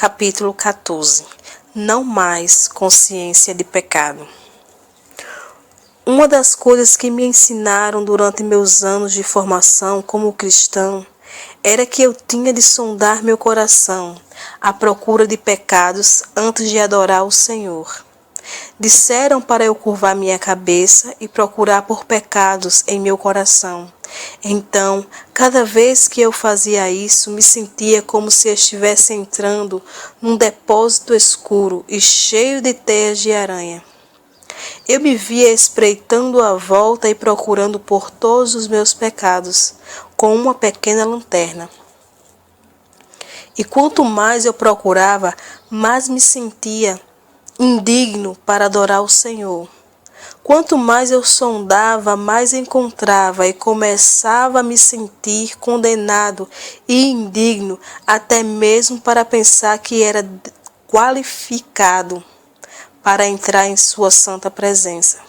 Capítulo 14. Não mais consciência de pecado. Uma das coisas que me ensinaram durante meus anos de formação como cristão era que eu tinha de sondar meu coração à procura de pecados antes de adorar o Senhor. Disseram para eu curvar minha cabeça e procurar por pecados em meu coração. Então, cada vez que eu fazia isso, me sentia como se estivesse entrando num depósito escuro e cheio de teias de aranha. Eu me via espreitando à volta e procurando por todos os meus pecados, com uma pequena lanterna. E quanto mais eu procurava, mais me sentia indigno para adorar o Senhor. Quanto mais eu sondava, mais encontrava e começava a me sentir condenado e indigno, até mesmo para pensar que era qualificado para entrar em sua santa presença.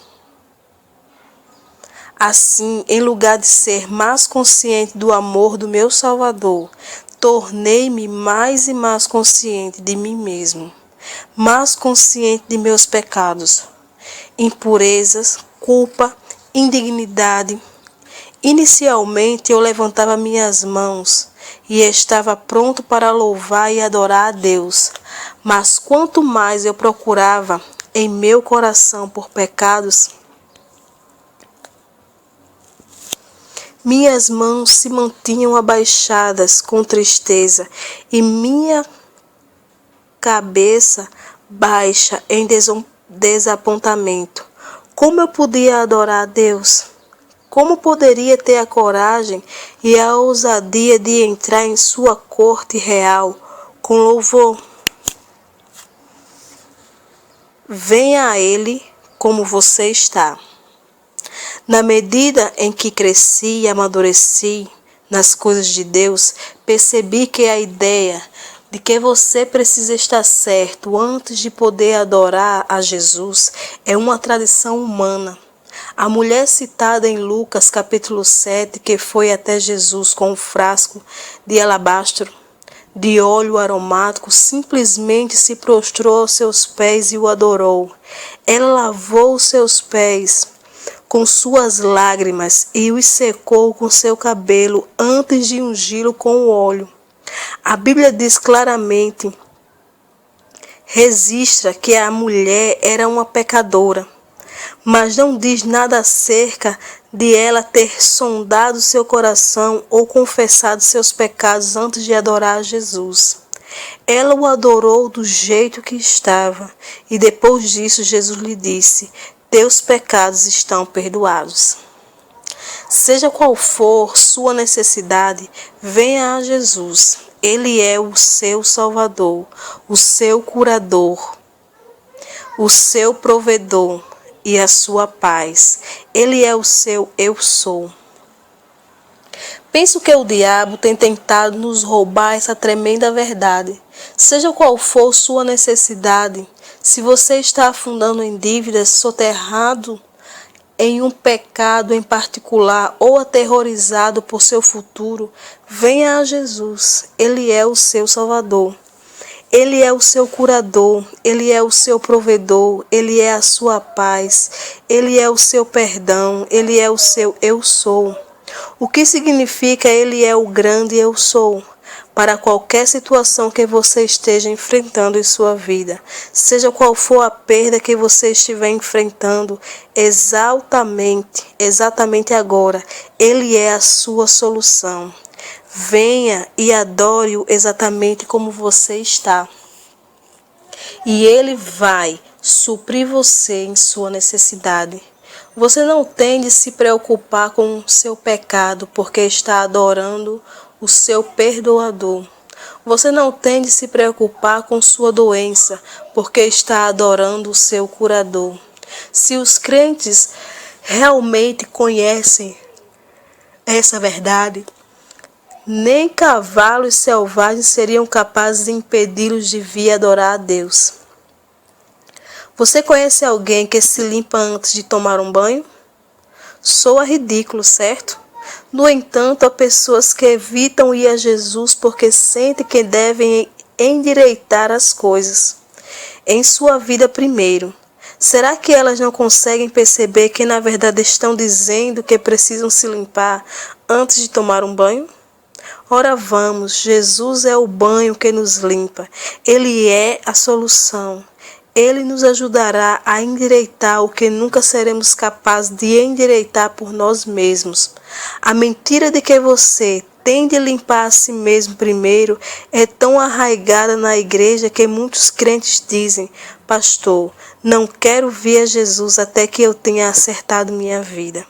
Assim, em lugar de ser mais consciente do amor do meu Salvador, tornei-me mais e mais consciente de mim mesmo, mais consciente de meus pecados, impurezas, culpa, indignidade. Inicialmente eu levantava minhas mãos e estava pronto para louvar e adorar a Deus, mas quanto mais eu procurava em meu coração por pecados, minhas mãos se mantinham abaixadas com tristeza e minha cabeça baixa em desapontamento. Como eu podia adorar a Deus? Como poderia ter a coragem e a ousadia de entrar em sua corte real com louvor? Venha a Ele como você está. Na medida em que cresci e amadureci nas coisas de Deus, percebi que a ideia de que você precisa estar certo antes de poder adorar a Jesus é uma tradição humana. A mulher citada em Lucas capítulo 7, que foi até Jesus com um frasco de alabastro de óleo aromático, simplesmente se prostrou aos seus pés e o adorou. Ela lavou os seus pés com suas lágrimas e os secou com seu cabelo antes de ungí-lo com o óleo. A Bíblia diz claramente, registra que a mulher era uma pecadora, mas não diz nada acerca de ela ter sondado seu coração ou confessado seus pecados antes de adorar a Jesus. Ela o adorou do jeito que estava, e depois disso Jesus lhe disse: teus pecados estão perdoados. Seja qual for sua necessidade, venha a Jesus. Ele é o seu Salvador, o seu curador, o seu provedor e a sua paz. Ele é o seu eu sou. Penso que o diabo tem tentado nos roubar essa tremenda verdade. Seja qual for sua necessidade, se você está afundando em dívidas, soterrado em um pecado em particular ou aterrorizado por seu futuro, venha a Jesus. Ele é o seu Salvador. Ele é o seu curador, Ele é o seu provedor, Ele é a sua paz, Ele é o seu perdão, Ele é o seu eu sou. O que significa Ele é o grande eu sou? Para qualquer situação que você esteja enfrentando em sua vida, seja qual for a perda que você estiver enfrentando, exatamente agora, Ele é a sua solução. Venha e adore-o exatamente como você está. E Ele vai suprir você em sua necessidade. Você não tem de se preocupar com o seu pecado, porque está adorando o seu perdoador. Você não tem de se preocupar com sua doença, porque está adorando o seu curador. Se os crentes realmente conhecem essa verdade, nem cavalos selvagens seriam capazes de impedi-los de vir adorar a Deus. Você conhece alguém que se limpa antes de tomar um banho? Soa ridículo, certo? No entanto, há pessoas que evitam ir a Jesus porque sentem que devem endireitar as coisas em sua vida primeiro. Será que elas não conseguem perceber que na verdade estão dizendo que precisam se limpar antes de tomar um banho? Ora vamos, Jesus é o banho que nos limpa. Ele é a solução. Ele nos ajudará a endireitar o que nunca seremos capazes de endireitar por nós mesmos. A mentira de que você tem de limpar a si mesmo primeiro é tão arraigada na igreja que muitos crentes dizem: pastor, não quero ver a Jesus até que eu tenha acertado minha vida.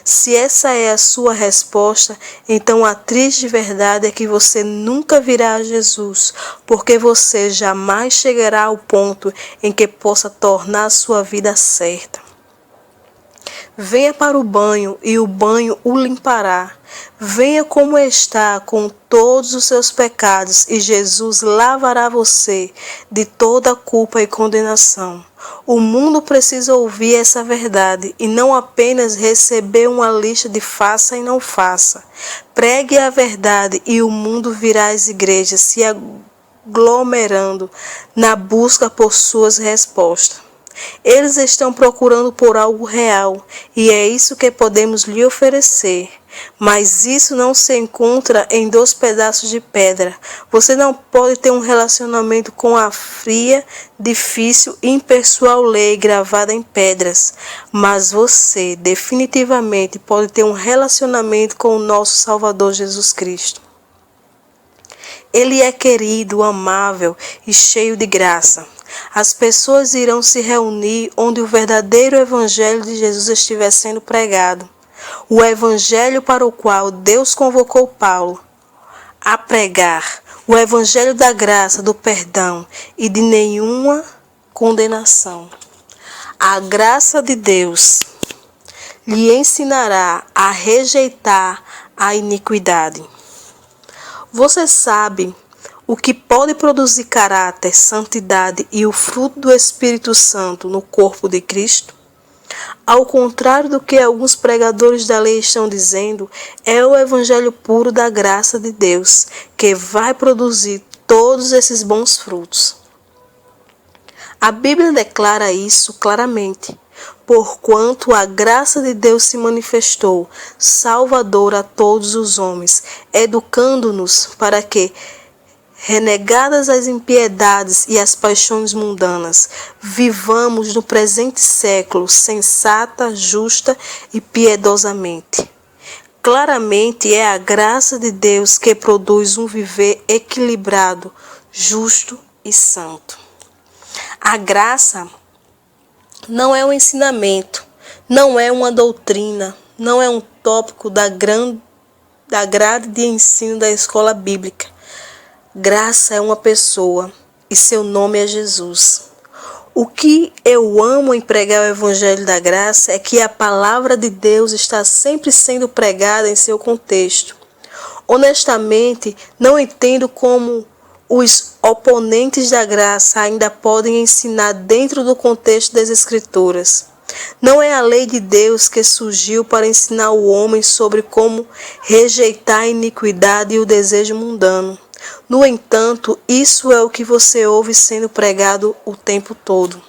Se essa é a sua resposta, então a triste verdade é que você nunca virá a Jesus, porque você jamais chegará ao ponto em que possa tornar a sua vida certa. Venha para o banho e o banho o limpará. Venha como está, com todos os seus pecados, e Jesus lavará você de toda culpa e condenação. O mundo precisa ouvir essa verdade e não apenas receber uma lista de faça e não faça. Pregue a verdade e o mundo virá às igrejas se aglomerando na busca por suas respostas. Eles estão procurando por algo real e é isso que podemos lhe oferecer. Mas isso não se encontra em 2 pedaços de pedra. Você não pode ter um relacionamento com a fria, difícil e impessoal lei gravada em pedras. Mas você definitivamente pode ter um relacionamento com o nosso Salvador Jesus Cristo. Ele é querido, amável e cheio de graça. As pessoas irão se reunir onde o verdadeiro evangelho de Jesus estiver sendo pregado. O evangelho para o qual Deus convocou Paulo a pregar. O evangelho da graça, do perdão e de nenhuma condenação. A graça de Deus lhe ensinará a rejeitar a iniquidade. Você sabe o que pode produzir caráter, santidade e o fruto do Espírito Santo no corpo de Cristo? Ao contrário do que alguns pregadores da lei estão dizendo, é o evangelho puro da graça de Deus que vai produzir todos esses bons frutos. A Bíblia declara isso claramente. Porquanto a graça de Deus se manifestou, salvadora a todos os homens, educando-nos para que, renegadas as impiedades e as paixões mundanas, vivamos no presente século sensata, justa e piedosamente. Claramente é a graça de Deus que produz um viver equilibrado, justo e santo. A graça não é um ensinamento, não é uma doutrina, não é um tópico da grade de ensino da escola bíblica. Graça é uma pessoa e seu nome é Jesus. O que eu amo em pregar o evangelho da graça é que a palavra de Deus está sempre sendo pregada em seu contexto. Honestamente, não entendo como os oponentes da graça ainda podem ensinar dentro do contexto das Escrituras. Não é a lei de Deus que surgiu para ensinar o homem sobre como rejeitar a iniquidade e o desejo mundano. No entanto, isso é o que você ouve sendo pregado o tempo todo.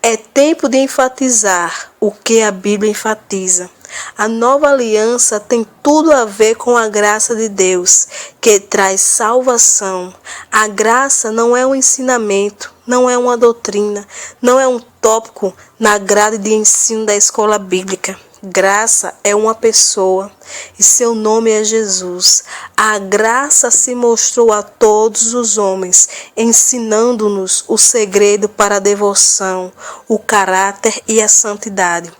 É tempo de enfatizar o que a Bíblia enfatiza. A nova aliança tem tudo a ver com a graça de Deus, que traz salvação. A graça não é um ensinamento, não é uma doutrina, não é um tópico na grade de ensino da escola bíblica. Graça é uma pessoa e seu nome é Jesus. A graça se mostrou a todos os homens, ensinando-nos o segredo para a devoção, o caráter e a santidade.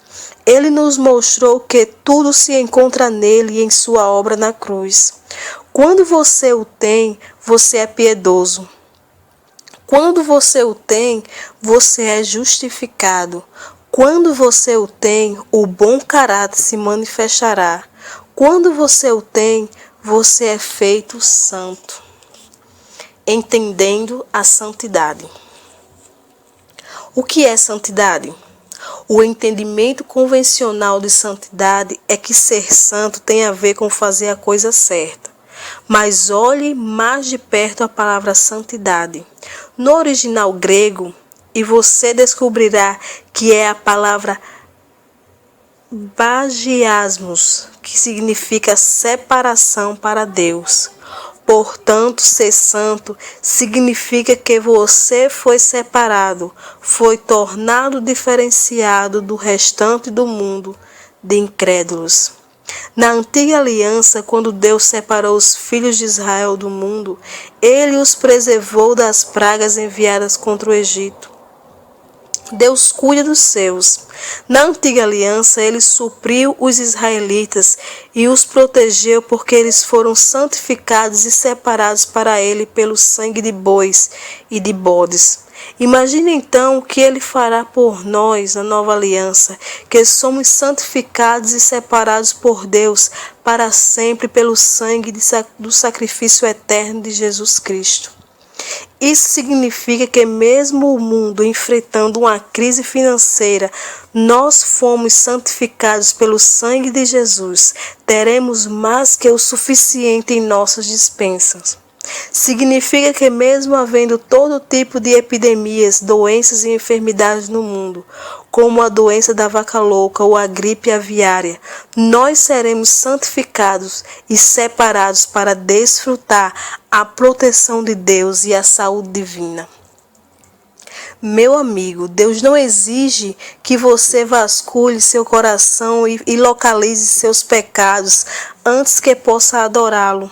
Ele nos mostrou que tudo se encontra nele e em sua obra na cruz. Quando você o tem, você é piedoso. Quando você o tem, você é justificado. Quando você o tem, o bom caráter se manifestará. Quando você o tem, você é feito santo. Entendendo a santidade. O que é santidade? O entendimento convencional de santidade é que ser santo tem a ver com fazer a coisa certa. mas olhe mais de perto a palavra santidade. No original grego, e você descobrirá que é a palavra bagiasmos, que significa separação para Deus. Portanto, ser santo significa que você foi separado, foi tornado diferenciado do restante do mundo de incrédulos. Na antiga aliança, quando Deus separou os filhos de Israel do mundo, ele os preservou das pragas enviadas contra o Egito. Deus cuida dos seus. Na antiga aliança, ele supriu os israelitas e os protegeu porque eles foram santificados e separados para ele pelo sangue de bois e de bodes. Imagine então o que ele fará por nós na nova aliança, que somos santificados e separados por Deus para sempre pelo sangue do sacrifício eterno de Jesus Cristo. Isso significa que mesmo o mundo enfrentando uma crise financeira, nós fomos santificados pelo sangue de Jesus. Teremos mais que o suficiente em nossas despensas. Significa que mesmo havendo todo tipo de epidemias, doenças e enfermidades no mundo, como a doença da vaca louca ou a gripe aviária, nós seremos santificados e separados para desfrutar a proteção de Deus e a saúde divina. Meu amigo, Deus não exige que você vasculhe seu coração e localize seus pecados antes que possa adorá-lo.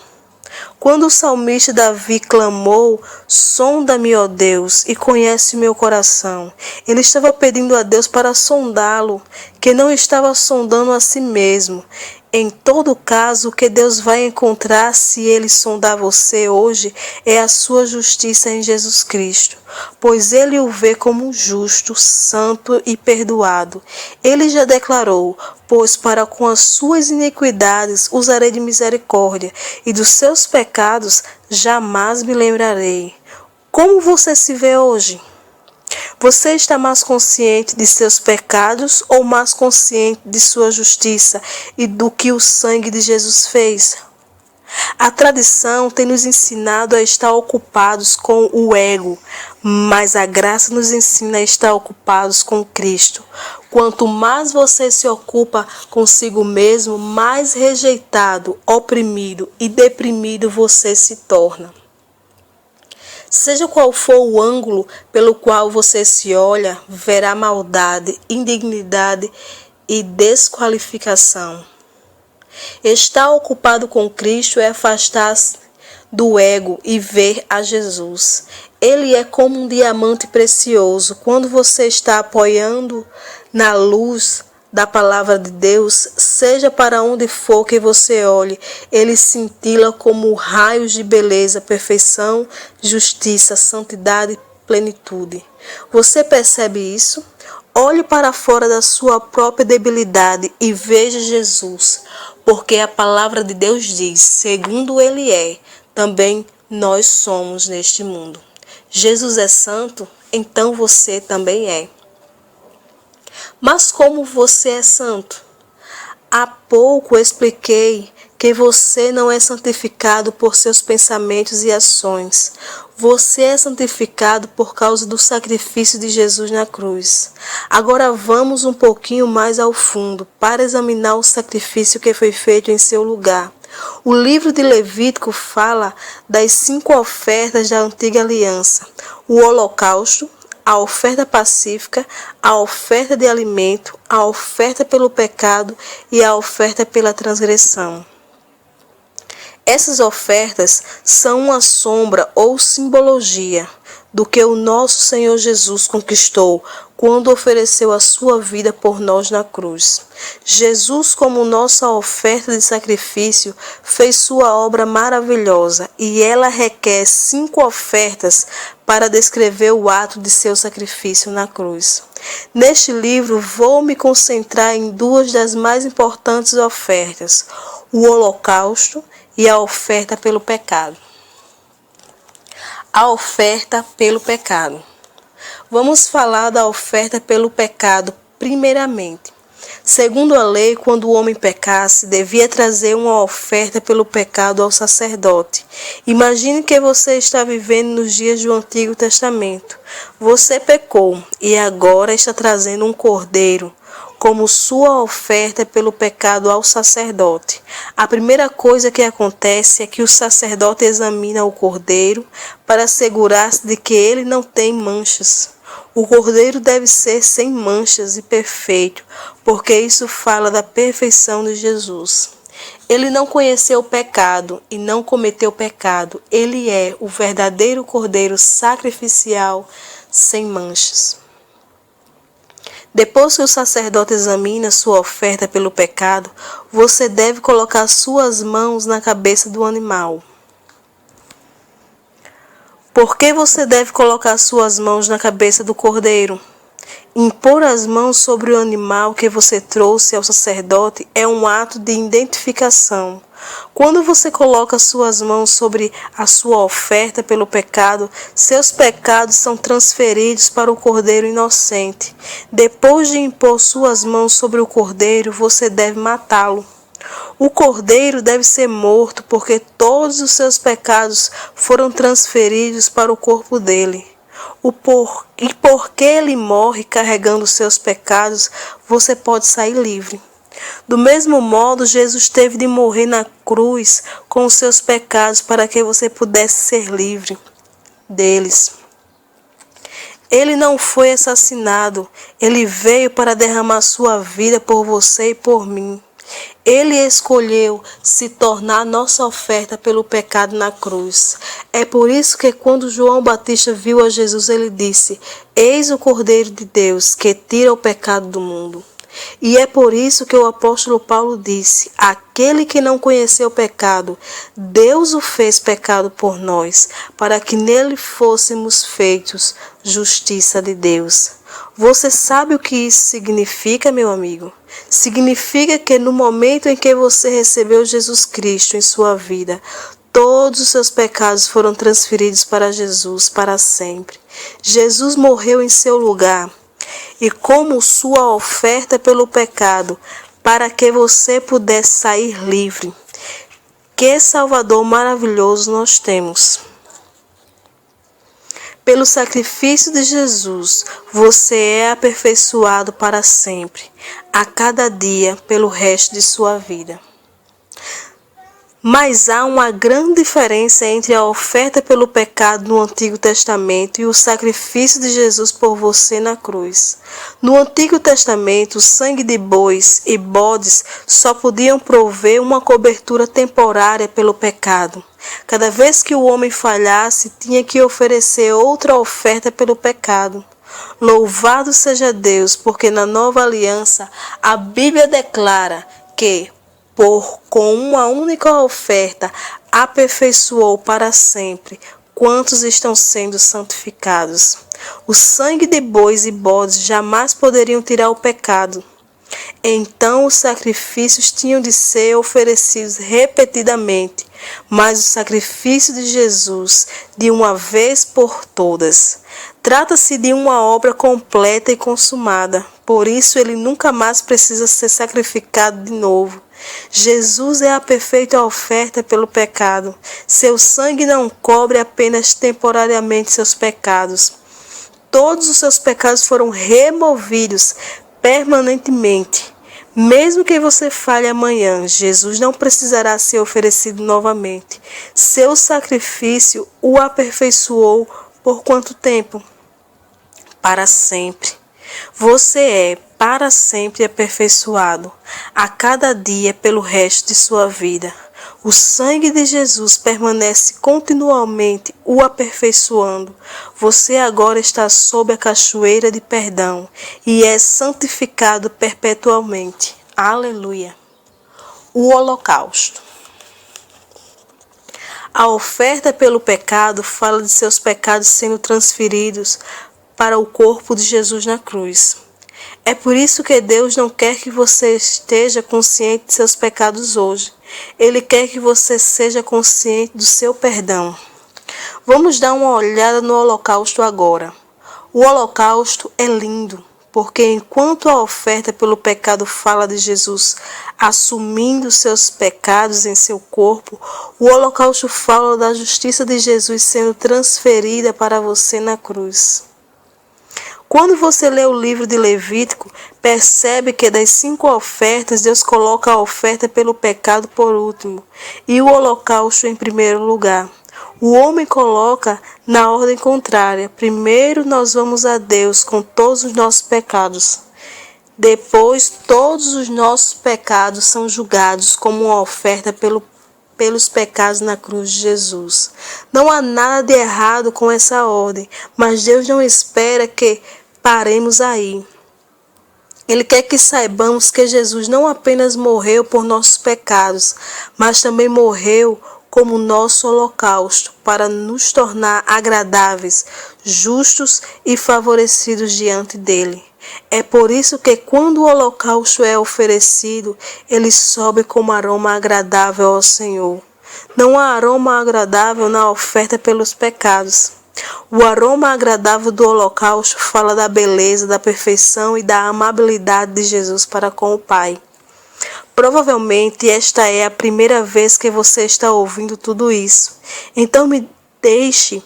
Quando o salmista Davi clamou, sonda-me, ó Deus, e conhece o meu coração. Ele estava pedindo a Deus para sondá-lo, que não estava sondando a si mesmo. Em todo caso, o que Deus vai encontrar se ele sondar você hoje é a sua justiça em Jesus Cristo, pois ele o vê como justo, santo e perdoado. Ele já declarou: pois para com as suas iniquidades usarei de misericórdia, e dos seus pecados jamais me lembrarei. Como você se vê hoje? Você está mais consciente de seus pecados ou mais consciente de sua justiça e do que o sangue de Jesus fez? A tradição tem nos ensinado a estar ocupados com o ego, mas a graça nos ensina a estar ocupados com Cristo. Quanto mais você se ocupa consigo mesmo, mais rejeitado, oprimido e deprimido você se torna. Seja qual for o ângulo pelo qual você se olha, verá maldade, indignidade e desqualificação. Estar ocupado com Cristo é afastar-se do ego e ver a Jesus. Ele é como um diamante precioso. Quando você está apoiando na luz da palavra de Deus, seja para onde for que você olhe, ele cintila como raios de beleza, perfeição, justiça, santidade e plenitude. Você percebe isso? Olhe para fora da sua própria debilidade e veja Jesus, porque a palavra de Deus diz: segundo ele é, também nós somos neste mundo. Jesus é santo, então você também é. Mas como você é santo? Há pouco expliquei que você não é santificado por seus pensamentos e ações. Você é santificado por causa do sacrifício de Jesus na cruz. Agora vamos um pouquinho mais ao fundo para examinar o sacrifício que foi feito em seu lugar. O livro de Levítico fala das 5 ofertas da antiga aliança: o holocausto, a oferta pacífica, a oferta de alimento, a oferta pelo pecado e a oferta pela transgressão. Essas ofertas são uma sombra ou simbologia do que o nosso Senhor Jesus conquistou quando ofereceu a sua vida por nós na cruz. Jesus, como nossa oferta de sacrifício, fez sua obra maravilhosa e ela requer 5 ofertas para descrever o ato de seu sacrifício na cruz. Neste livro, vou me concentrar em 2 das mais importantes ofertas: o holocausto e a oferta pelo pecado. A oferta pelo pecado. Vamos falar da oferta pelo pecado primeiramente. Segundo a lei, quando o homem pecasse, devia trazer uma oferta pelo pecado ao sacerdote. Imagine que você está vivendo nos dias do Antigo Testamento. Você pecou e agora está trazendo um cordeiro como sua oferta pelo pecado ao sacerdote. A primeira coisa que acontece é que o sacerdote examina o cordeiro para assegurar-se de que ele não tem manchas. O cordeiro deve ser sem manchas e perfeito, porque isso fala da perfeição de Jesus. Ele não conheceu o pecado e não cometeu pecado. Ele é o verdadeiro cordeiro sacrificial sem manchas. Depois que o sacerdote examina sua oferta pelo pecado, você deve colocar suas mãos na cabeça do animal. Por que você deve colocar suas mãos na cabeça do cordeiro? Impor as mãos sobre o animal que você trouxe ao sacerdote é um ato de identificação. Quando você coloca suas mãos sobre a sua oferta pelo pecado, seus pecados são transferidos para o cordeiro inocente. Depois de impor suas mãos sobre o cordeiro, você deve matá-lo. O cordeiro deve ser morto porque todos os seus pecados foram transferidos para o corpo dele. E porque ele morre carregando seus pecados, você pode sair livre. Do mesmo modo, Jesus teve de morrer na cruz com os seus pecados para que você pudesse ser livre deles. Ele não foi assassinado, ele veio para derramar sua vida por você e por mim. Ele escolheu se tornar nossa oferta pelo pecado na cruz. É por isso que quando João Batista viu a Jesus, ele disse: Eis o Cordeiro de Deus que tira o pecado do mundo. E é por isso que o apóstolo Paulo disse: aquele que não conheceu o pecado, Deus o fez pecado por nós, para que nele fôssemos feitos justiça de Deus. Você sabe o que isso significa, meu amigo? Significa que no momento em que você recebeu Jesus Cristo em sua vida, todos os seus pecados foram transferidos para Jesus para sempre. Jesus morreu em seu lugar. E como sua oferta pelo pecado, para que você pudesse sair livre. Que Salvador maravilhoso nós temos! Pelo sacrifício de Jesus, você é aperfeiçoado para sempre, a cada dia, pelo resto de sua vida. Mas há uma grande diferença entre a oferta pelo pecado no Antigo Testamento e o sacrifício de Jesus por você na cruz. No Antigo Testamento, o sangue de bois e bodes só podiam prover uma cobertura temporária pelo pecado. Cada vez que o homem falhasse, tinha que oferecer outra oferta pelo pecado. Louvado seja Deus, porque na nova aliança a Bíblia declara que com uma única oferta, aperfeiçoou para sempre quantos estão sendo santificados. O sangue de bois e bodes jamais poderiam tirar o pecado. Então os sacrifícios tinham de ser oferecidos repetidamente, mas o sacrifício de Jesus, de uma vez por todas. Trata-se de uma obra completa e consumada, por isso ele nunca mais precisa ser sacrificado de novo. Jesus é a perfeita oferta pelo pecado. Seu sangue não cobre apenas temporariamente seus pecados. Todos os seus pecados foram removidos permanentemente. Mesmo que você falhe amanhã, Jesus não precisará ser oferecido novamente. Seu sacrifício o aperfeiçoou por quanto tempo? Para sempre. Você é para sempre aperfeiçoado, a cada dia pelo resto de sua vida. O sangue de Jesus permanece continuamente o aperfeiçoando. Você agora está sob a cachoeira de perdão e é santificado perpetuamente. Aleluia! O holocausto. A oferta pelo pecado fala de seus pecados sendo transferidos para o corpo de Jesus na cruz. É por isso que Deus não quer que você esteja consciente de seus pecados hoje. Ele quer que você seja consciente do seu perdão. Vamos dar uma olhada no holocausto agora. O holocausto é lindo, porque enquanto a oferta pelo pecado fala de Jesus assumindo seus pecados em seu corpo, o holocausto fala da justiça de Jesus sendo transferida para você na cruz. Quando você lê o livro de Levítico, percebe que das 5 ofertas, Deus coloca a oferta pelo pecado por último e o holocausto em primeiro lugar. O homem coloca na ordem contrária. Primeiro nós vamos a Deus com todos os nossos pecados. Depois todos os nossos pecados são julgados como uma oferta pelos pecados na cruz de Jesus. Não há nada de errado com essa ordem, mas Deus não espera que paremos aí. Ele quer que saibamos que Jesus não apenas morreu por nossos pecados, mas também morreu como nosso holocausto para nos tornar agradáveis, justos e favorecidos diante dele. É por isso que quando o holocausto é oferecido, ele sobe como aroma agradável ao Senhor. Não há aroma agradável na oferta pelos pecados. O aroma agradável do holocausto fala da beleza, da perfeição e da amabilidade de Jesus para com o Pai. Provavelmente esta é a primeira vez que você está ouvindo tudo isso. Então me deixe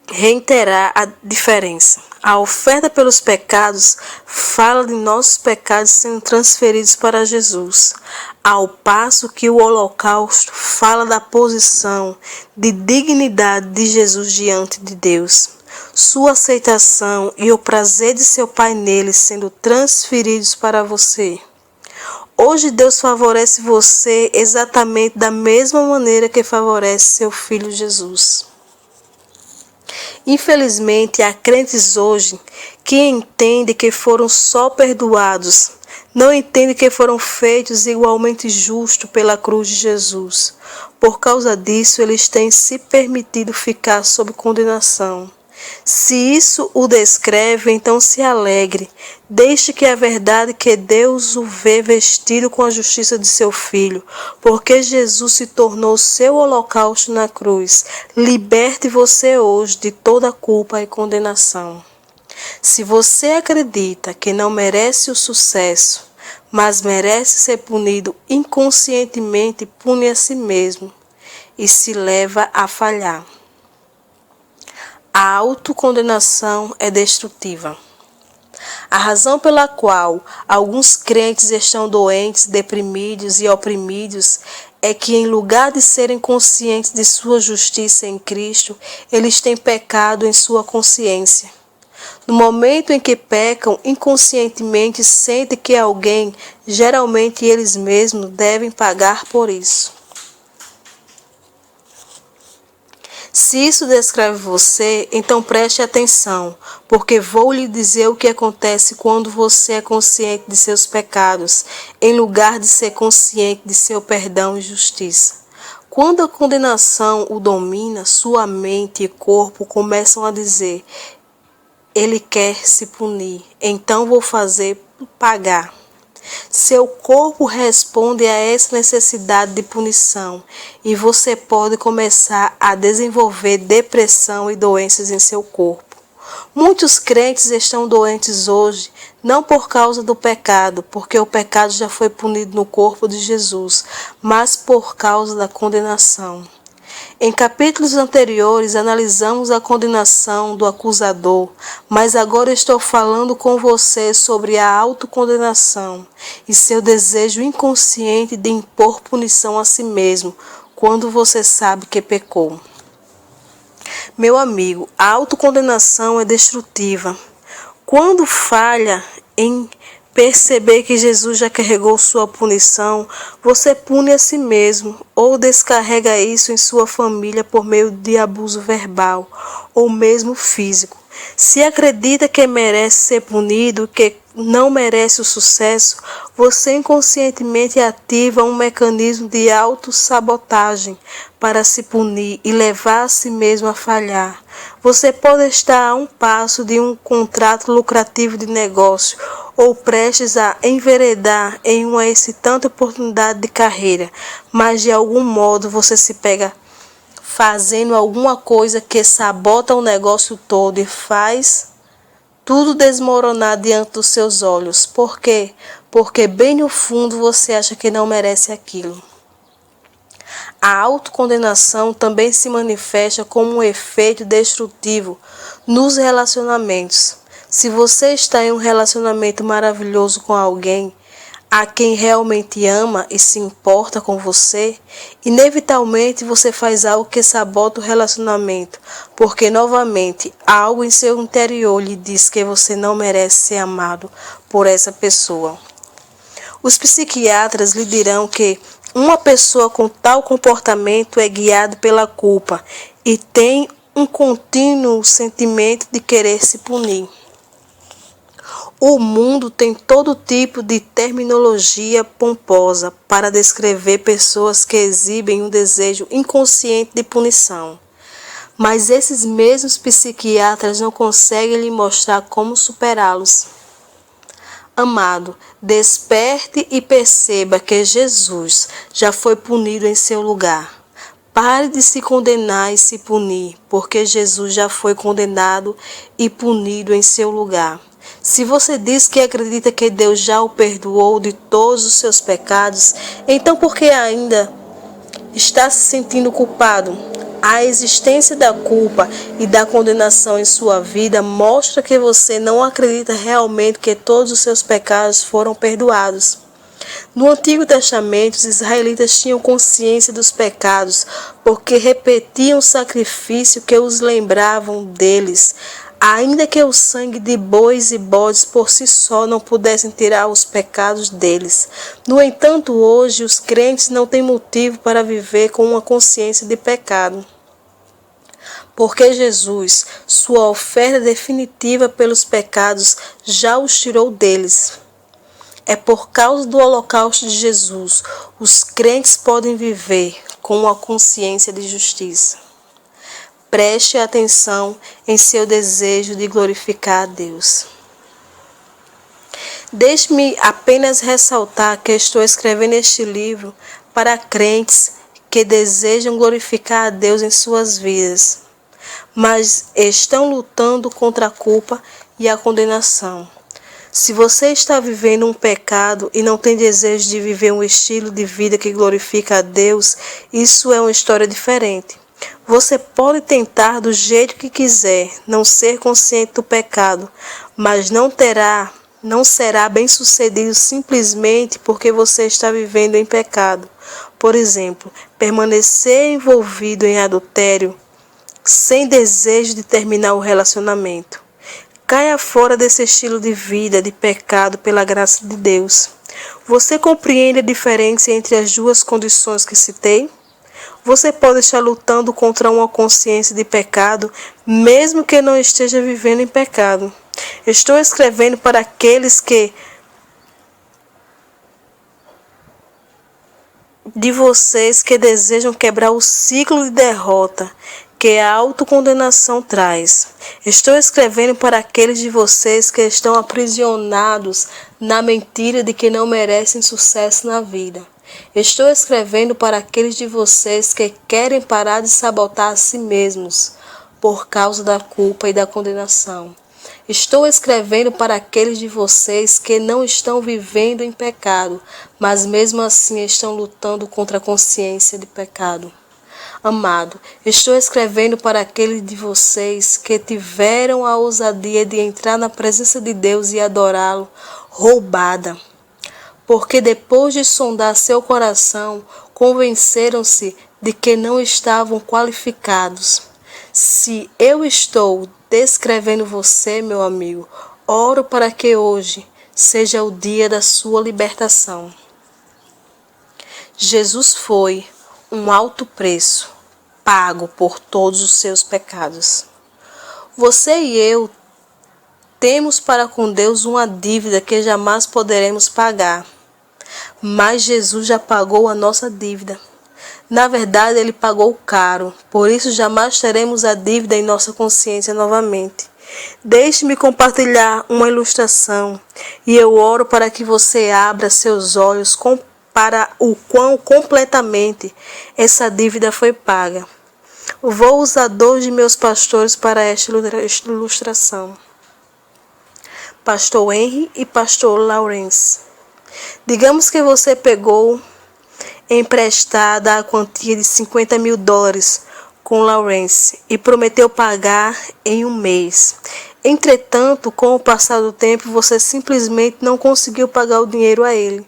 reiterar a diferença. A oferta pelos pecados fala de nossos pecados sendo transferidos para Jesus, ao passo que o holocausto fala da posição de dignidade de Jesus diante de Deus, sua aceitação e o prazer de seu Pai nele sendo transferidos para você. Hoje Deus favorece você exatamente da mesma maneira que favorece seu Filho Jesus. Infelizmente, há crentes hoje que entendem que foram só perdoados, não entendem que foram feitos igualmente justos pela cruz de Jesus. Por causa disso, eles têm se permitido ficar sob condenação. Se isso o descreve, então se alegre. Deixe que a verdade que Deus o vê vestido com a justiça de seu Filho, porque Jesus se tornou seu holocausto na cruz. Liberte você hoje de toda culpa e condenação. Se você acredita que não merece o sucesso, mas merece ser punido inconscientemente, pune a si mesmo e se leva a falhar. A autocondenação é destrutiva. A razão pela qual alguns crentes estão doentes, deprimidos e oprimidos é que, em lugar de serem conscientes de sua justiça em Cristo, eles têm pecado em sua consciência. No momento em que pecam, inconscientemente sentem que alguém, geralmente eles mesmos, devem pagar por isso. Se isso descreve você, então preste atenção, porque vou lhe dizer o que acontece quando você é consciente de seus pecados, em lugar de ser consciente de seu perdão e justiça. Quando a condenação o domina, sua mente e corpo começam a dizer: ele quer se punir, então vou fazer pagar. Seu corpo responde a essa necessidade de punição e você pode começar a desenvolver depressão e doenças em seu corpo. Muitos crentes estão doentes hoje, não por causa do pecado, porque o pecado já foi punido no corpo de Jesus, mas por causa da condenação. Em capítulos anteriores, analisamos a condenação do acusador, mas agora estou falando com você sobre a autocondenação e seu desejo inconsciente de impor punição a si mesmo quando você sabe que pecou. Meu amigo, a autocondenação é destrutiva. Quando falha em perceber que Jesus já carregou sua punição, você pune a si mesmo ou descarrega isso em sua família por meio de abuso verbal ou mesmo físico. Se acredita que merece ser punido, que não merece o sucesso, você inconscientemente ativa um mecanismo de autossabotagem para se punir e levar a si mesmo a falhar. Você pode estar a um passo de um contrato lucrativo de negócio ou prestes a enveredar em uma excitante oportunidade de carreira, mas de algum modo você se pega fazendo alguma coisa que sabota o negócio todo e faz tudo desmoronar diante dos seus olhos. Por quê? Porque bem no fundo você acha que não merece aquilo. A autocondenação também se manifesta como um efeito destrutivo nos relacionamentos. Se você está em um relacionamento maravilhoso com alguém, a quem realmente ama e se importa com você, inevitavelmente você faz algo que sabota o relacionamento, porque novamente algo em seu interior lhe diz que você não merece ser amado por essa pessoa. Os psiquiatras lhe dirão que uma pessoa com tal comportamento é guiada pela culpa e tem um contínuo sentimento de querer se punir. O mundo tem todo tipo de terminologia pomposa para descrever pessoas que exibem um desejo inconsciente de punição. Mas esses mesmos psiquiatras não conseguem lhe mostrar como superá-los. Amado, desperte e perceba que Jesus já foi punido em seu lugar. Pare de se condenar e se punir, porque Jesus já foi condenado e punido em seu lugar. Se você diz que acredita que Deus já o perdoou de todos os seus pecados, então por que ainda está se sentindo culpado? A existência da culpa e da condenação em sua vida mostra que você não acredita realmente que todos os seus pecados foram perdoados. No Antigo Testamento, os israelitas tinham consciência dos pecados, porque repetiam o sacrifício que os lembravam deles, ainda que o sangue de bois e bodes por si só não pudessem tirar os pecados deles. No entanto, hoje os crentes não têm motivo para viver com uma consciência de pecado, porque Jesus, sua oferta definitiva pelos pecados, já os tirou deles. É por causa do holocausto de Jesus, os crentes podem viver com uma consciência de justiça. Preste atenção em seu desejo de glorificar a Deus. Deixe-me apenas ressaltar que estou escrevendo este livro para crentes que desejam glorificar a Deus em suas vidas, mas estão lutando contra a culpa e a condenação. Se você está vivendo um pecado e não tem desejo de viver um estilo de vida que glorifica a Deus, isso é uma história diferente. Você pode tentar do jeito que quiser, não ser consciente do pecado, mas não será bem-sucedido simplesmente porque você está vivendo em pecado. Por exemplo, permanecer envolvido em adultério sem desejo de terminar o relacionamento. Caia fora desse estilo de vida de pecado pela graça de Deus. Você compreende a diferença entre as duas condições que citei? Você pode estar lutando contra uma consciência de pecado, mesmo que não esteja vivendo em pecado. Estou escrevendo para aqueles de vocês que desejam quebrar o ciclo de derrota que a autocondenação traz. Estou escrevendo para aqueles de vocês que estão aprisionados na mentira de que não merecem sucesso na vida. Estou escrevendo para aqueles de vocês que querem parar de sabotar a si mesmos por causa da culpa e da condenação. Estou escrevendo para aqueles de vocês que não estão vivendo em pecado, mas mesmo assim estão lutando contra a consciência de pecado. Amado, estou escrevendo para aqueles de vocês que tiveram a ousadia de entrar na presença de Deus e adorá-lo roubada, porque depois de sondar seu coração, convenceram-se de que não estavam qualificados. Se eu estou descrevendo você, meu amigo, oro para que hoje seja o dia da sua libertação. Jesus foi um alto preço pago por todos os seus pecados. Você e eu temos para com Deus uma dívida que jamais poderemos pagar, mas Jesus já pagou a nossa dívida. Na verdade, Ele pagou caro, por isso jamais teremos a dívida em nossa consciência novamente. Deixe-me compartilhar uma ilustração e eu oro para que você abra seus olhos para o quão completamente essa dívida foi paga. Vou usar 2 de meus pastores para esta ilustração. Pastor Henry e Pastor Lawrence. Digamos que você pegou emprestada a quantia de $50.000 com Lawrence e prometeu pagar em um mês. Entretanto, com o passar do tempo, você simplesmente não conseguiu pagar o dinheiro a ele.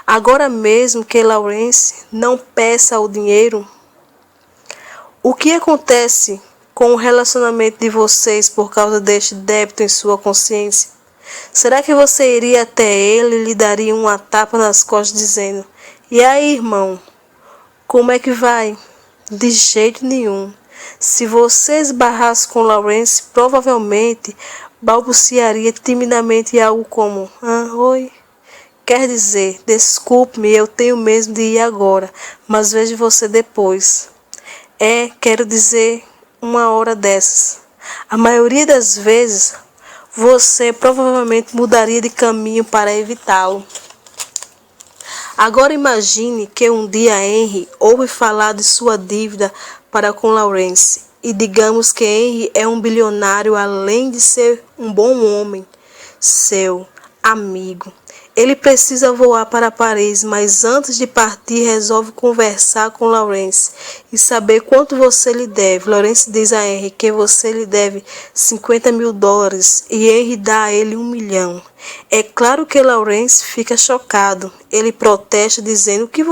Agora mesmo que Lawrence não peça o dinheiro, o que acontece com o relacionamento de vocês por causa deste débito em sua consciência? Será que você iria até ele e lhe daria uma tapa nas costas dizendo: "E aí, irmão, como é que vai?" De jeito nenhum. Se você esbarrasse com Lawrence, provavelmente balbuciaria timidamente algo como: oi. Quer dizer, desculpe-me, eu tenho mesmo de ir agora, mas vejo você depois. Quero dizer, uma hora dessas. A maioria das vezes, você provavelmente mudaria de caminho para evitá-lo. Agora imagine que um dia Henry ouve falar de sua dívida para com Lawrence e digamos que Henry é um bilionário além de ser um bom homem, seu amigo. Ele precisa voar para Paris, mas antes de partir resolve conversar com Lawrence e saber quanto você lhe deve. Lawrence diz a Henry que você lhe deve $50.000 e Henry dá a ele $1 milhão. É claro que Lawrence fica chocado. Ele protesta dizendo que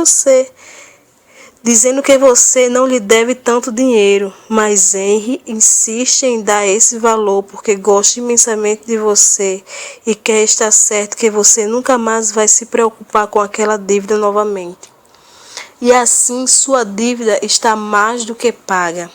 você não lhe deve tanto dinheiro, mas Henry insiste em dar esse valor porque gosta imensamente de você e quer estar certo que você nunca mais vai se preocupar com aquela dívida novamente. E assim sua dívida está mais do que paga.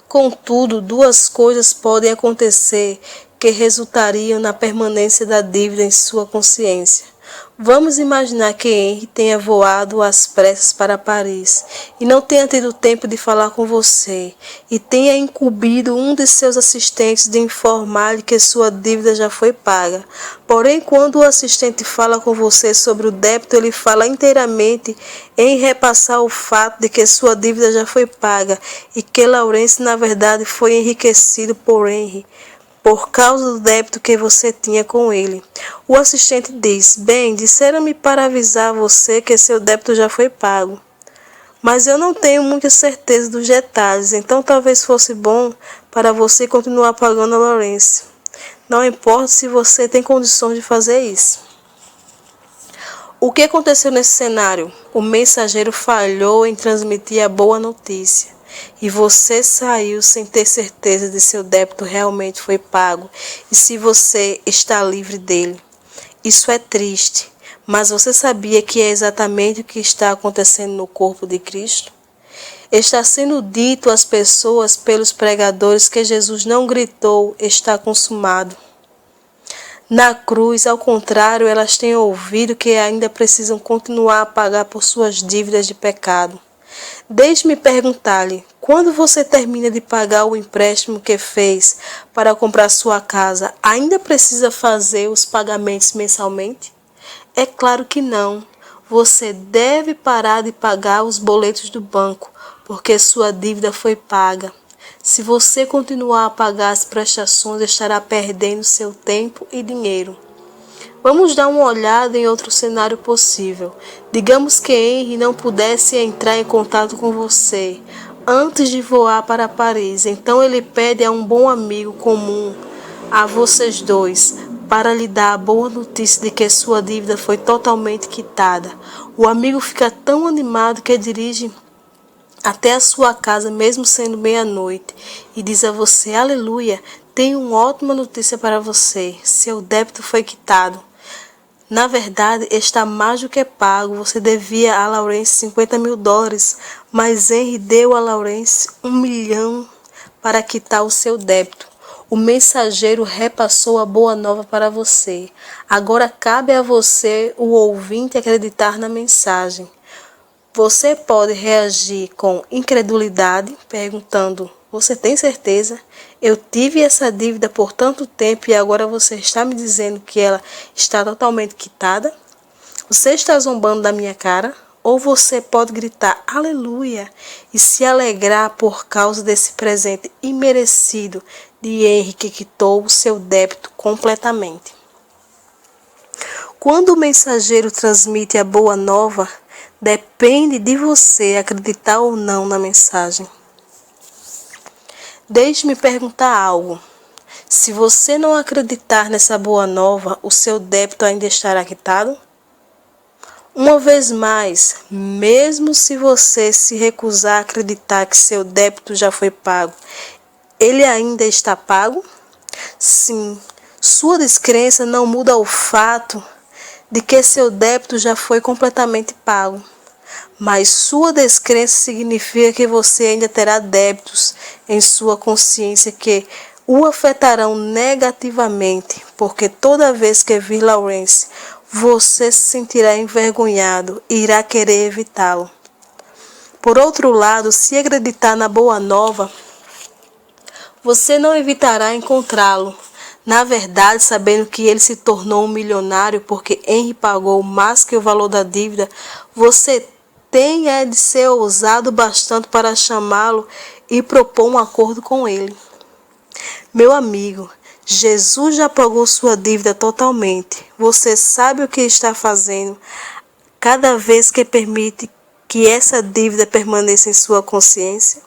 Contudo, duas coisas podem acontecer que resultariam na permanência da dívida em sua consciência. Vamos imaginar que Henry tenha voado às pressas para Paris e não tenha tido tempo de falar com você e tenha incumbido um de seus assistentes de informar-lhe que sua dívida já foi paga. Porém, quando o assistente fala com você sobre o débito, ele fala inteiramente em repassar o fato de que sua dívida já foi paga e que Lawrence, na verdade, foi enriquecido por Henry por causa do débito que você tinha com ele. O assistente diz: "Bem, disseram-me para avisar você que seu débito já foi pago. Mas eu não tenho muita certeza dos detalhes, então talvez fosse bom para você continuar pagando a Lawrence. Não importa se você tem condições de fazer isso." O que aconteceu nesse cenário? O mensageiro falhou em transmitir a boa notícia. E você saiu sem ter certeza de se seu débito realmente foi pago e se você está livre dele. Isso é triste, mas você sabia que é exatamente o que está acontecendo no corpo de Cristo? Está sendo dito às pessoas pelos pregadores que Jesus não gritou: "Está consumado." Na cruz, ao contrário, elas têm ouvido que ainda precisam continuar a pagar por suas dívidas de pecado. Deixe-me perguntar-lhe: quando você termina de pagar o empréstimo que fez para comprar sua casa, ainda precisa fazer os pagamentos mensalmente? É claro que não. Você deve parar de pagar os boletos do banco, porque sua dívida foi paga. Se você continuar a pagar as prestações, estará perdendo seu tempo e dinheiro. Vamos dar uma olhada em outro cenário possível. Digamos que Henry não pudesse entrar em contato com você antes de voar para Paris. Então ele pede a um bom amigo comum, a vocês dois, para lhe dar a boa notícia de que sua dívida foi totalmente quitada. O amigo fica tão animado que dirige até a sua casa, mesmo sendo meia-noite, e diz a você: "Aleluia, tenho uma ótima notícia para você. Seu débito foi quitado. Na verdade, está mais do que pago. Você devia a Lawrence $50.000, mas Henry deu a Lawrence $1 milhão para quitar o seu débito." O mensageiro repassou a boa nova para você. Agora cabe a você, o ouvinte, acreditar na mensagem. Você pode reagir com incredulidade, perguntando: "Você tem certeza? Eu tive essa dívida por tanto tempo e agora você está me dizendo que ela está totalmente quitada? Você está zombando da minha cara?" ou você pode gritar aleluia e se alegrar por causa desse presente imerecido de Henry que quitou o seu débito completamente. Quando o mensageiro transmite a boa nova, depende de você acreditar ou não na mensagem. Deixe-me perguntar algo. Se você não acreditar nessa boa nova, o seu débito ainda estará quitado? Uma vez mais, mesmo se você se recusar a acreditar que seu débito já foi pago, ele ainda está pago? Sim, sua descrença não muda o fato de que seu débito já foi completamente pago. Mas sua descrença significa que você ainda terá débitos em sua consciência que o afetarão negativamente, porque toda vez que vir Lawrence, você se sentirá envergonhado e irá querer evitá-lo. Por outro lado, se acreditar na boa nova, você não evitará encontrá-lo. Na verdade, sabendo que ele se tornou um milionário porque Henry pagou mais que o valor da dívida, você tem de ser ousado bastante para chamá-lo e propor um acordo com ele. Meu amigo, Jesus já pagou sua dívida totalmente. Você sabe o que está fazendo cada vez que permite que essa dívida permaneça em sua consciência?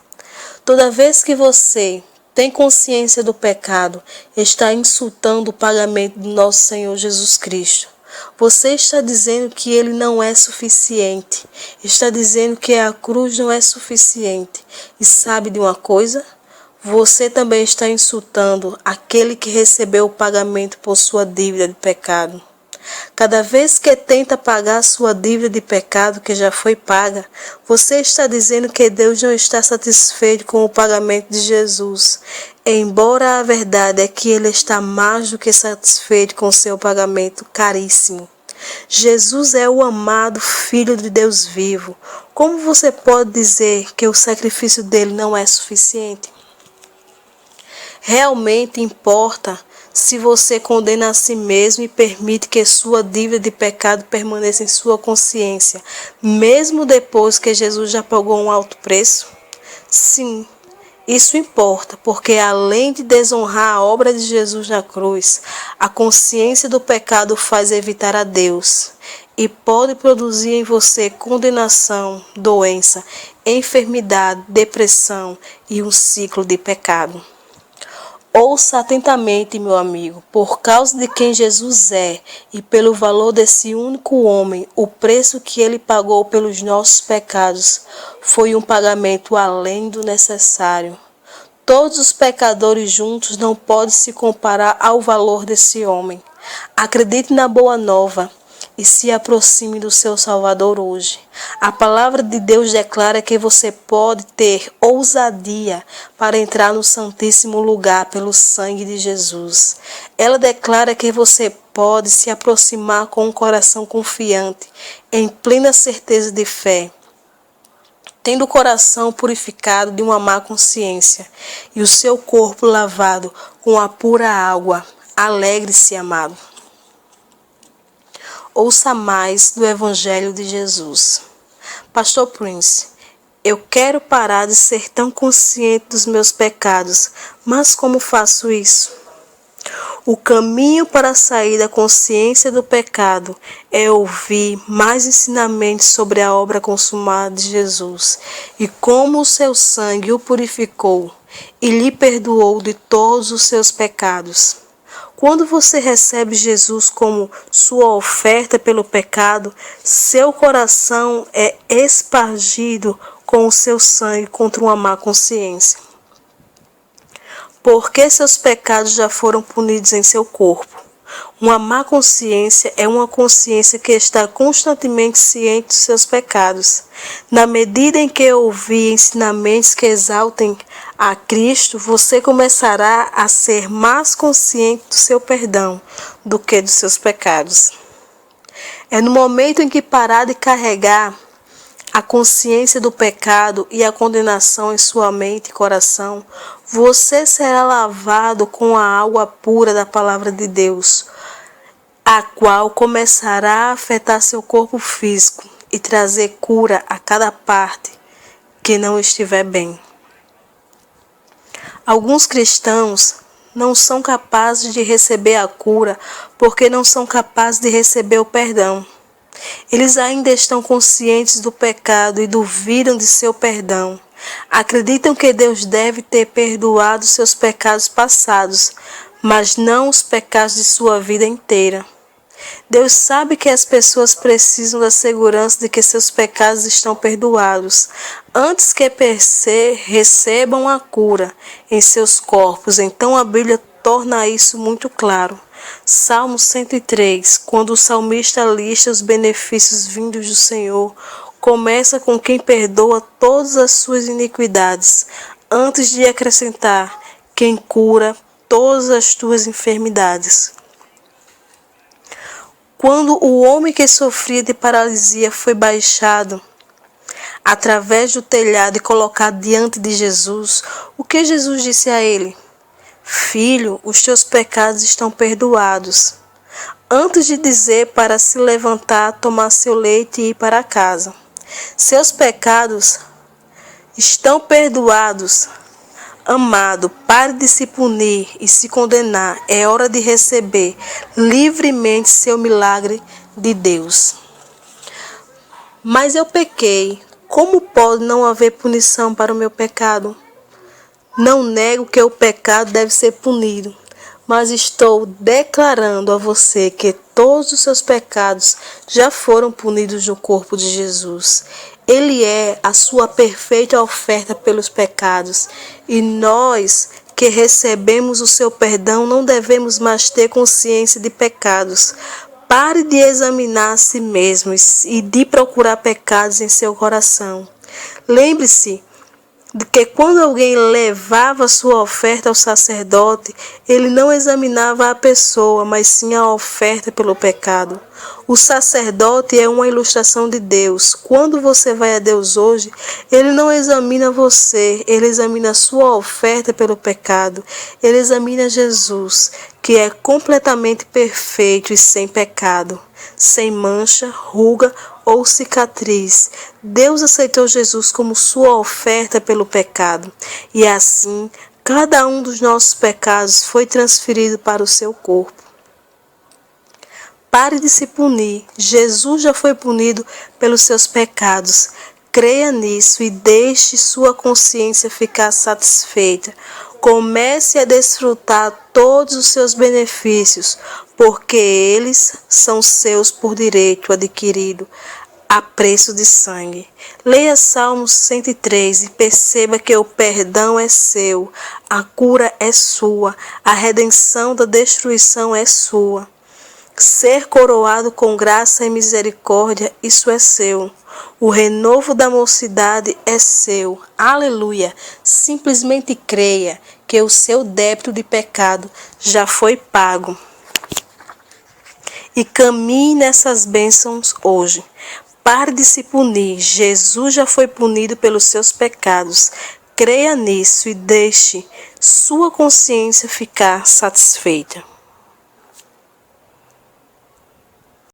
Toda vez que você tem consciência do pecado, está insultando o pagamento do nosso Senhor Jesus Cristo. Você está dizendo que ele não é suficiente. Está dizendo que a cruz não é suficiente. E sabe de uma coisa? Você também está insultando aquele que recebeu o pagamento por sua dívida de pecado. Cada vez que tenta pagar sua dívida de pecado que já foi paga, você está dizendo que Deus não está satisfeito com o pagamento de Jesus, embora a verdade é que Ele está mais do que satisfeito com seu pagamento caríssimo. Jesus é o amado Filho de Deus vivo. Como você pode dizer que o sacrifício dele não é suficiente? Realmente importa se você condena a si mesmo e permite que sua dívida de pecado permaneça em sua consciência, mesmo depois que Jesus já pagou um alto preço? Sim, isso importa, porque além de desonrar a obra de Jesus na cruz, a consciência do pecado faz evitar a Deus e pode produzir em você condenação, doença, enfermidade, depressão e um ciclo de pecado. Ouça atentamente, meu amigo, por causa de quem Jesus é e pelo valor desse único homem, o preço que ele pagou pelos nossos pecados foi um pagamento além do necessário. Todos os pecadores juntos não podem se comparar ao valor desse homem. Acredite na boa nova e se aproxime do seu Salvador hoje. A palavra de Deus declara que você pode ter ousadia para entrar no Santíssimo Lugar pelo sangue de Jesus. Ela declara que você pode se aproximar com um coração confiante, em plena certeza de fé, tendo o coração purificado de uma má consciência e o seu corpo lavado com a pura água. Alegre-se, amado. Ouça mais do Evangelho de Jesus. Pastor Prince, eu quero parar de ser tão consciente dos meus pecados, mas como faço isso? O caminho para sair da consciência do pecado é ouvir mais ensinamentos sobre a obra consumada de Jesus e como o seu sangue o purificou e lhe perdoou de todos os seus pecados. Quando você recebe Jesus como sua oferta pelo pecado, seu coração é espargido com o seu sangue contra uma má consciência. Porque seus pecados já foram punidos em seu corpo. Uma má consciência é uma consciência que está constantemente ciente dos seus pecados. Na medida em que ouvir ensinamentos que exaltem a Cristo, você começará a ser mais consciente do seu perdão do que dos seus pecados. É no momento em que parar de carregar a consciência do pecado e a condenação em sua mente e coração, você será lavado com a água pura da palavra de Deus, a qual começará a afetar seu corpo físico, e trazer cura a cada parte que não estiver bem. Alguns cristãos não são capazes de receber a cura porque não são capazes de receber o perdão. Eles ainda estão conscientes do pecado e duvidam de seu perdão. Acreditam que Deus deve ter perdoado seus pecados passados, mas não os pecados de sua vida inteira. Deus sabe que as pessoas precisam da segurança de que seus pecados estão perdoados, antes que recebam a cura em seus corpos. Então a Bíblia torna isso muito claro. Salmo 103, quando o salmista lista os benefícios vindos do Senhor, começa com quem perdoa todas as suas iniquidades, antes de acrescentar quem cura todas as tuas enfermidades. Quando o homem que sofria de paralisia foi baixado através do telhado e colocado diante de Jesus, o que Jesus disse a ele? Filho, os teus pecados estão perdoados. Antes de dizer para se levantar, tomar seu leite e ir para casa. Seus pecados estão perdoados. Amado, pare de se punir e se condenar. É hora de receber livremente seu milagre de Deus. Mas eu pequei. Como pode não haver punição para o meu pecado? Não nego que o pecado deve ser punido, mas estou declarando a você que todos os seus pecados já foram punidos no corpo de Jesus. Ele é a sua perfeita oferta pelos pecados, e nós que recebemos o seu perdão não devemos mais ter consciência de pecados. Pare de examinar a si mesmo e de procurar pecados em seu coração. Lembre-se de que quando alguém levava sua oferta ao sacerdote, ele não examinava a pessoa, mas sim a oferta pelo pecado. O sacerdote é uma ilustração de Deus. Quando você vai a Deus hoje, ele não examina você, ele examina a sua oferta pelo pecado. Ele examina Jesus, que é completamente perfeito e sem pecado, sem mancha, ruga ou cicatriz. Deus aceitou Jesus como sua oferta pelo pecado, e assim cada um dos nossos pecados foi transferido para o seu corpo. Pare de se punir. Jesus já foi punido pelos seus pecados. Creia nisso e deixe sua consciência ficar satisfeita. Comece a desfrutar todos os seus benefícios, porque eles são seus por direito adquirido a preço de sangue. Leia Salmos 103 e perceba que o perdão é seu, a cura é sua, a redenção da destruição é sua. Ser coroado com graça e misericórdia, isso é seu. O renovo da mocidade é seu. Aleluia! Simplesmente creia que o seu débito de pecado já foi pago. E caminhe nessas bênçãos hoje. Pare de se punir. Jesus já foi punido pelos seus pecados. Creia nisso e deixe sua consciência ficar satisfeita.